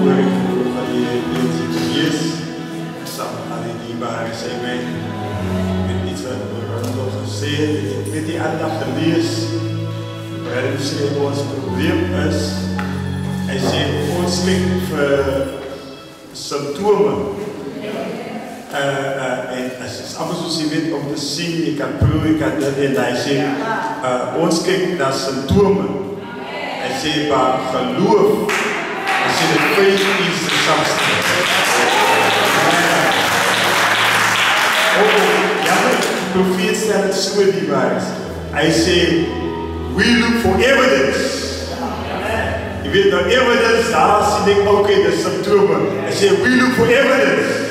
voorrecht van die wees. Samen aan die dierbare zijn wij. Met iets wat Ronaldo gezegd heeft. Met die aandacht gelezen. Waarin schreef ons probleem is. Hij zei ons kijkt voor symptomen. En als je allemaal zoals je weet om te zien, je kan proeven, je kan dit en hij zei ons kijkt naar symptomen. Hij zei maar geloof. Hij zei de faith is the substance. Ja, de profeet stelt het zo die waarheid. Hij zei we look for evidence. Je weet nou evidence, daar zie ik oké, de symptomen. Hij zei we look for evidence.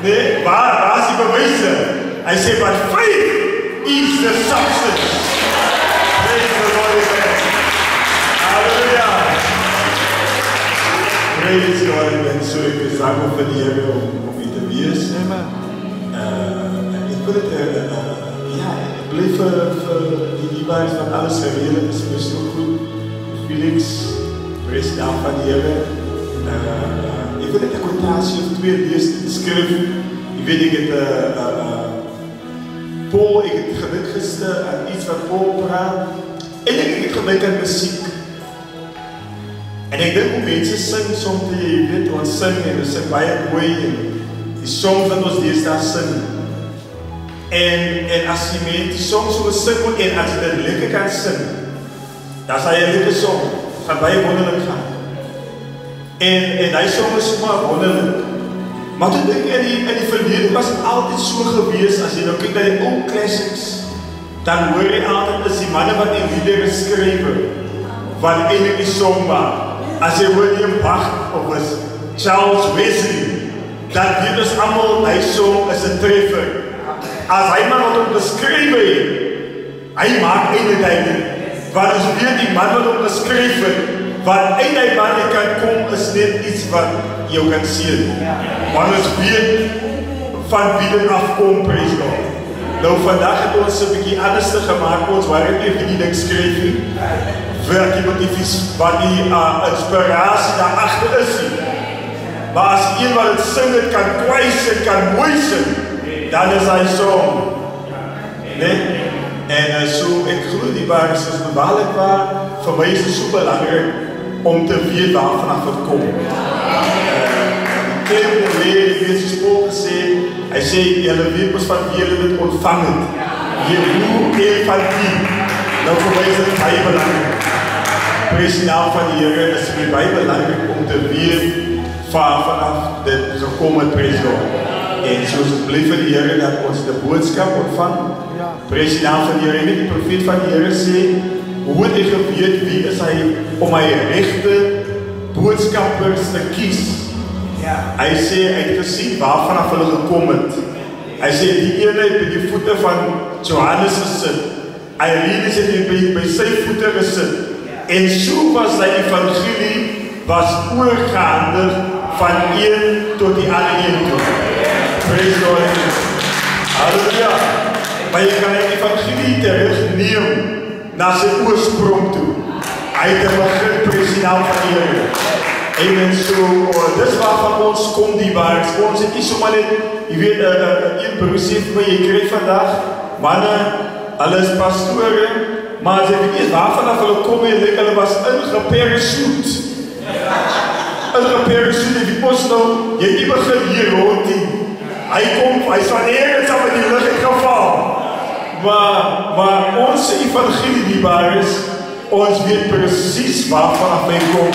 Nee, waar is die bewijzen? Hij zei but faith is the substance. Praise the Lord. Hallelujah. Praise God. Ik ben zo gezegd van die Heer om je te wees. Ik wil het, ja, ik blijf voor die waarheid van alles gereden. Het is zo goed. Felix, praise God van die Heer. Ik wil het een quotatie of twee lezen in de schrift. Ik weet ik het, Paul, ik heb het geluk gisteren aan iets wat Paul praat. En ik heb het geluk aan muziek. En ik denk hoe mensen zingen soms, je weet, ons zingen en we zingen baie mooi en die songs dat ons deesdae zingen. En als je met die songs zo zingen en als je dat lekker kan zingen, dan zal je een lekker song, gaat baie wonderlijk gaan. En die song is maar wonderlijk. Maar toen denk ik, in die verleden was het altijd zo geweest, als je nou kijkt naar die old classics, dan hoor je altijd, als die mannen wat in liederen schrijven, van eindelijk die song maar. Als je William Bach of Charles Wesley, dan weet ons allemaal, die song is een treffer. Als hij maar wat op geschreven heeft, hij maakt eindelijk niet. Want ons weet die man wat op geschreven heeft, wat eindelijk man kan komen, is net iets wat je kan zien. Want ons weet van wie het afkomt, praise God. Nou vandaag hebben we ons een beetje anders gemaakt, ons waren even die ding schrijven. Werk iemand wat die inspiratie daarachter is. Maar als iemand wat het zingen kan kwijzen, kan mooi zijn, dan is hij song. Nee? En zo, ik geloof die waarheid is belangrijk waar. Voor mij is het zo belangrijk om te weten waar vanaf het komt. Ik heb de leer, ik weet zoals Paul gezegd, hij zei, jullie weet van wie jullie het ontvangen. Je moet een van die. Nou voor mij is het heel belangrijk. Prijs de naam van de Heer, het is weer bij belangrijk om te weten vanaf de gekomen prijs God. En zoals het blijft van de Heer dat ons de boodschap ontvangt. Prijs de naam van de Heer, en de profeet van de Heer zei, hoe het ik weet wie is hij om hij rechte boodschappers te kiezen. Hij zei, hij heeft gezien waarvan hij gekomen is. Hij zei, die ene heeft bij de voeten van Johannes gezet. Irene zit bij zijn voeten gezet. En zo was die evangelie was oorgaande van een tot die andere een toe. Praise God. Halleluja. Maar je kan een evangelie terugnemen naar zijn oorsprong toe. Hij heeft een begin, praise de naam van de Heer. Amen. Zo, dat is waar van ons komt die waarheid. Ons is niet zomaar net, je weet, een broers heeft me gekregen vandaag. Mannen, alles pastoren. Maar ze hebben eerst waarvan hulle kom en hulle was ingeparachute. Ingeparachute, die post nou, jy het nie begin hier rond die. Hy kom, hy is van ergens af in die lucht het geval. Maar onze evangelie die waar is, ons weet precies waarvan hy kom.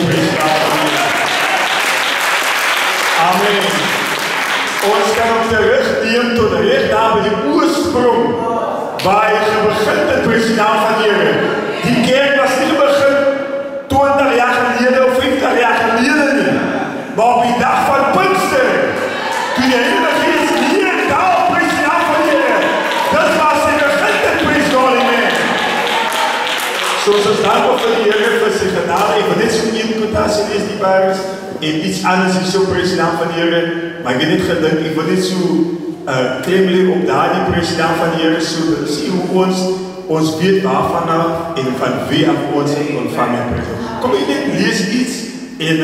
Amen. Ons kan hem terugneem tot recht daar by die oorsprong. Waar hy begint het president van die Heer. Die kerk was niet begin 20 jaar geleden of 50 jaar geleden nie. Maar op die dag van Pinkster, toen die Heilige Geest hier daar op president van die Heer. Dat was sy begin het president nie meer. Soos ons dankbaar vir die Heer vir sy genade. Ek wil net so een quotatie lees die waar is. En iets anders is so president van die Heer. Maar ek het net gedink, ek wil net so klemleer op daar die president van die Heer so, sien hoe ons weet waarvan en van wie af ons het ontvang het. Kom ek net lees iets en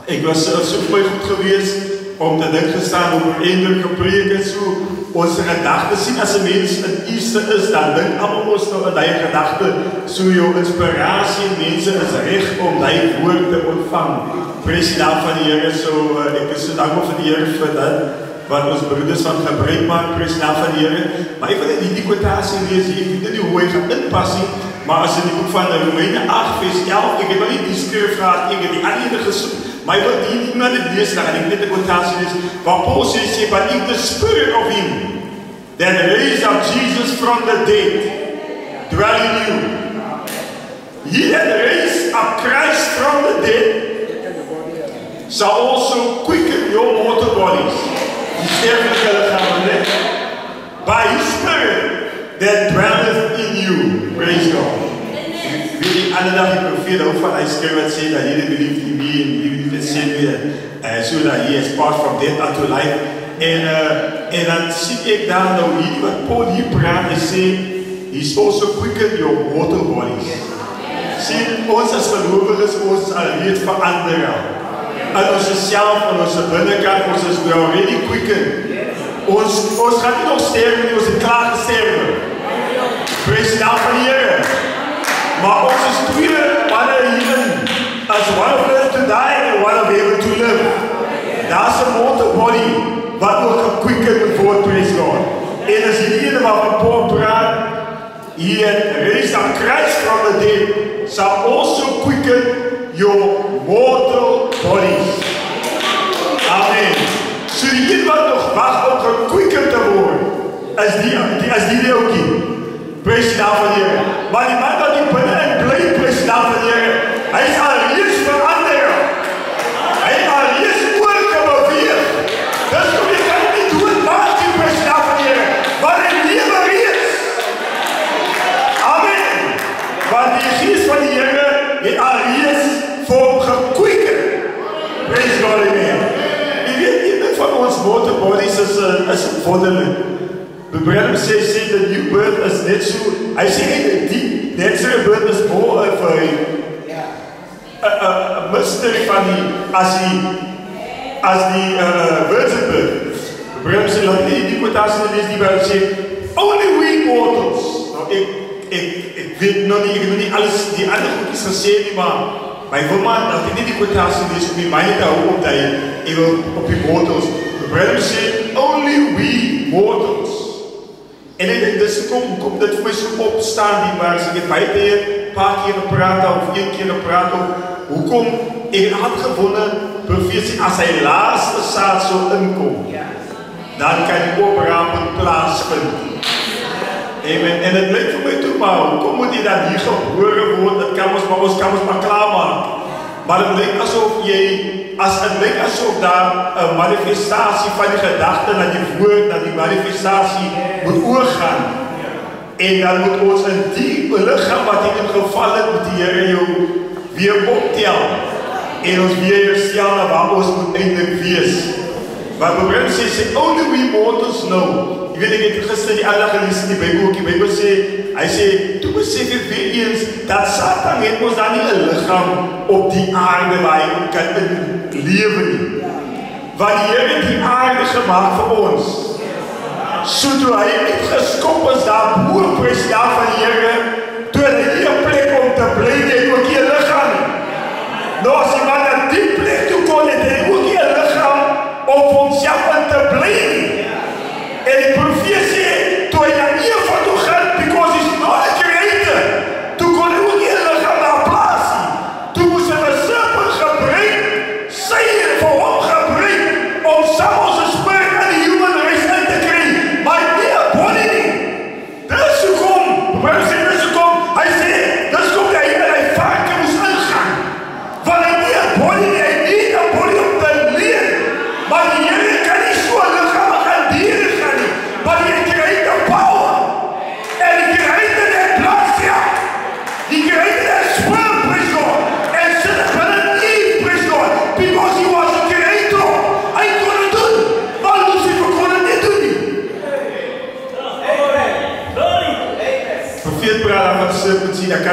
Ik was zo mooi goed geweest om te denken staan over eindelijk gepreek en zo. Onze gedachten zien als een mens een Easter is, dan denk allemaal ons nog aan die gedachten. Zo jouw inspiratie in mensen is recht om die woord te ontvangen. Prijs je naam van de Heer. Ik ben zo dankbaar voor de Heer voor dat. Wat onze broeders van gebruik maken, prijs je naam van de Heer. Maar ik wil die quotatie lezen, ik weet niet hoe je gaat inpassen. Maar als je in het boek van de Romeinen 8, vers 11, ik heb nog niet die skrifvraag, ik heb die andere gezocht. Maar ik wil die niet meer het lezen, en ik weet de quotatie is. Waar Paul zegt, but if the spirit of him that raised up Jesus from the dead dwell in you, he that raised up Christ from the dead shall also quicken your mortal bodies. Die sterfelijke lichamen, by his spirit that dwelleth in you. Praise God. Weet die andere dag die profeet ook van hij schreef wat sê dat he that believed in me and he believed in sin weer so that he has passed from death unto life. En dan zie ik daar nou hier wat Paul hier praat en sê he's also quicken your mortal bodies. Sien, ons as gelowiges, ons is alreeds verander al. En ons is self, en ons is binnenkant, ons is already quicken. Ons gaan nie nog sterven nie, ons het klaar gesterven. Praise die naam van die Heer. Maar ons is twee mannen hierin. As one of them to die and one of them to live. That's a mortal body wat nog gequicken wordt, praise God. En as die ene wat Paul praat, hier raised up Christ from the dead, shall also quicken your mortal bodies. Amen. So die ene wat nog wacht om gequicken te worden, as die ook hier. Praise die naam van die Heer. Maar die man dat die binnen en blijft, praise die naam van die Heer. Hij is al reeds veranderd. Hij is al reeds oorgebeweeg. Dus je kan het niet doen, maar die praise die naam van die Heer. Maar hij leven reeds. Amen. Want die geest van die Heer heeft al reeds voor hem gekwikken. Praise God, amen. Je weet, iemand van ons mortal bodies is wonderlijk. The brother says the new birth is net so. I say the natural birth is more of a mystery van die as die virgin birth. The brother says dat die quotatie is die bij sê only we mortals. Nou ik weet nog niet, ik heb nog niet alles die andere goedjes gesê nie, maar my woman dat ek nie die quotatie is om die myne te hou op dat jy wil op die mortals. The brother says only we mortals. En ik denk, dus kom dit voor mij zo opstaan, die waar ik heb bij een paar keer gepraat of één keer gepraat of hoe kom ik had gewonnen profetie als hij laatste zaad zo inkomt, dan kan die oprapen plaatsvinden. Amen. En het lijkt voor mij toe, maar hoe moet je dat hier geboren worden? Dat kan ons maar klaarmaken. Maar het lijkt alsof daar een manifestatie van die gedachten naar die woord, naar die manifestatie moet oorgaan. En dan moet ons in die lichaam wat in geval het, moet die Heer jou weer optellen. En ons weer herstellen naar waar ons moet eindelijk wees. Maar de Bijbel zegt, only we mortals know. Je weet, ik heb gisteren die alle gelezen, die Bijbel zegt, hij zei, toen besef ik weer eens, dat Satan heeft ons dan niet een lichaam op die aarde waar je kan leven. Want die Heer heeft die aarde gemaakt voor ons. Zodat hij niet geskopt is daar boer, president van die Heer, toen hij hier een plek om te blijven, heeft ook hier lichaam. Nou, als iemand naar die plek toe kon, heeft hij ook hier lichaam om voor onszelf te blijven. En die profetie, toen hij naar hier van toe gaat, because he's not a creator, toen kon hij ook hier lichaam naar plaatsen. Toen moest hij een serpent gebruiken, zij voor hem gebruiken, om samen onze spirit en de human race in te krijgen. Maar niet een body niet. Dat is gekomen. Hij zei,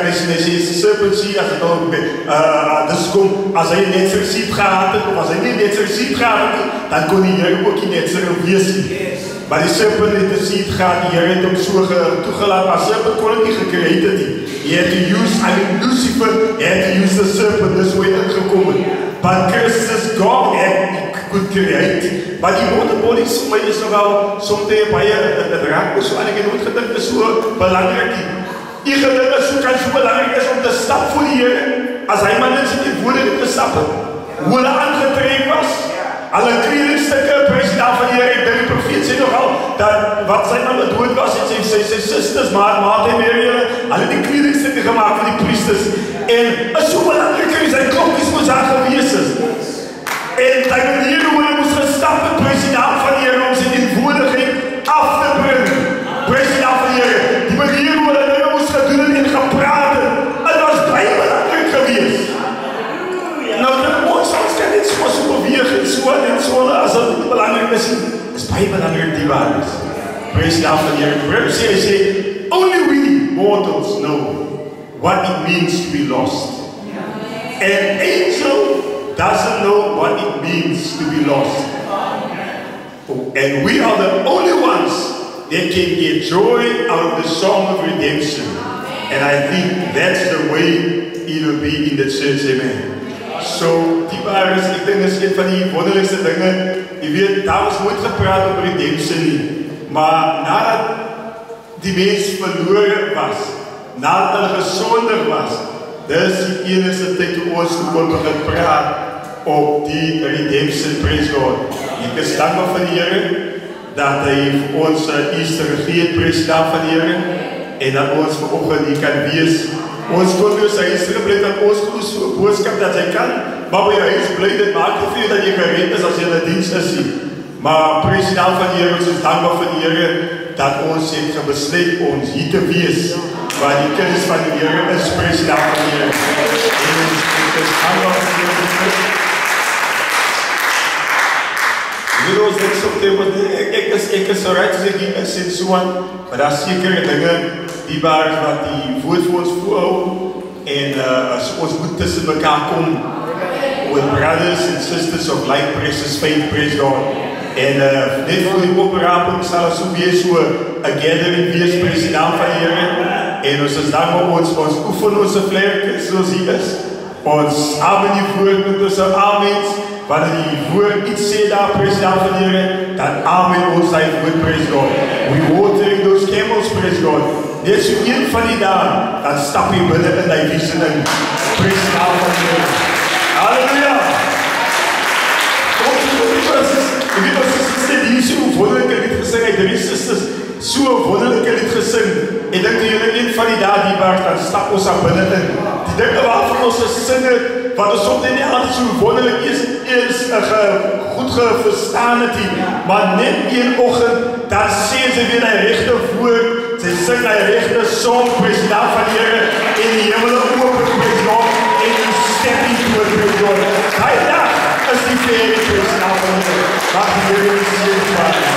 kan hy sê, serpent seed, as het nou dis kom, as hy net sy seed gehad het, of as hy nie net sy seed gehad het, dan kon die Here ook nie net sy wees nie. Maar die serpent het die seed gehad, die Here het hom so toegelaat, maar serpent kon het nie gekry het nie. He had to use, Lucifer had to use the serpent, dis hoe hy ingekom het. But Christus, God could create. Maar die waterboarding vir my is nogal, soms baie, het raak me so, en ek het nooit gedink, is so belangrijk nie. Die gedink is so belangrijk is om te stap voor die Here, as hy maar net sy die woorde te stap het, hoe hulle aangetrek was, alle kledingstukke, president van die Here, die profeet sê nogal, dat wat sy mama dood was, en sy sisters, maat en weer, hulle die kledingstukke gemaakt vir die priesters, en is so belangrijk, sy klokkies moes daar gewees is, en die manier hoe hulle moes gestap het, president van die Here, om sy eenwoordigheid af te bring, president van die Here, die manier hoe hulle dinge moes gedoen en gepraat het, het was baie belangrijk gewees. Nou, ons kan net so beweeg en so, as het niet belangrijk is baie belangrijk die waar is. President van die Here, hy sê, only we mortals know what it means to be lost. An angel doesn't know what it means to be lost. And we are the only ones that can get joy out of the song of redemption. And I think that's the way it will be in the church, amen. So, die waar is, ek dink is een van die wonderlikste dinge, jy weet, daar was nooit gepraat over redemption nie, maar nadat die mens verloren was, nadat hulle gesonder was, dis die enigste tyd toe ons kon begin praat op die redemption, praise God. Ek is dankbaar van die Here, dat hy vir ons Easter gegee, president van die Here, en dat ons vanoggend hier kan wees. Ons kon dus sy Easter gebly, dat ons goed so boodskap dat hy kan, maar by jou huis bly, dit maak nie veel dat jy gereed is as jy in die dienst is nie. Maar president van die Here, ons is dankbaar van die Here, dat ons het besluit ons hier te wees, waar die kinders van die Here is, president van die Here. En ons is dankbaar van die Here. Ons denk soms, ek is so right as ek hier is en so aan, maar daar sekere dinge, die waar wat die woord vir ons voorhou, en as ons moet tussen mekaar kom, with brothers and sisters of like precious faith, praise God. En net voor die opraping sal so wees so, a gathering wees, president van die Here, en ons is dankbaar ons oefen ons vlerk, soos hier is, ons amen die woord met ons amens, wanneer die woord iets sê daar, president van die Here, dan amen ons die woord, praise God. We watering those camels, praise God. Net so een van die dagen, dan stap jy binnen in die visioning, president van die Here. Halleluja! Ek weet ons is hier so wonderlijke lied gesing, uit 3 sisters, so wonderlijke lied gesing, en denk jy een van die dagen die waar, dan stap ons daar binnen in. Die dinge waarvan ons gesing het, wat ons soms nie altijd so wonderlik is goed verstaan het, maar net een oggend, dan sê sy weer die rechte woord, sy sing die rechte song, president van die Here, en die hemel open, praise God, en die step nie toe, praise God. Die dag is die verre president van die Here. Mag die Here die seën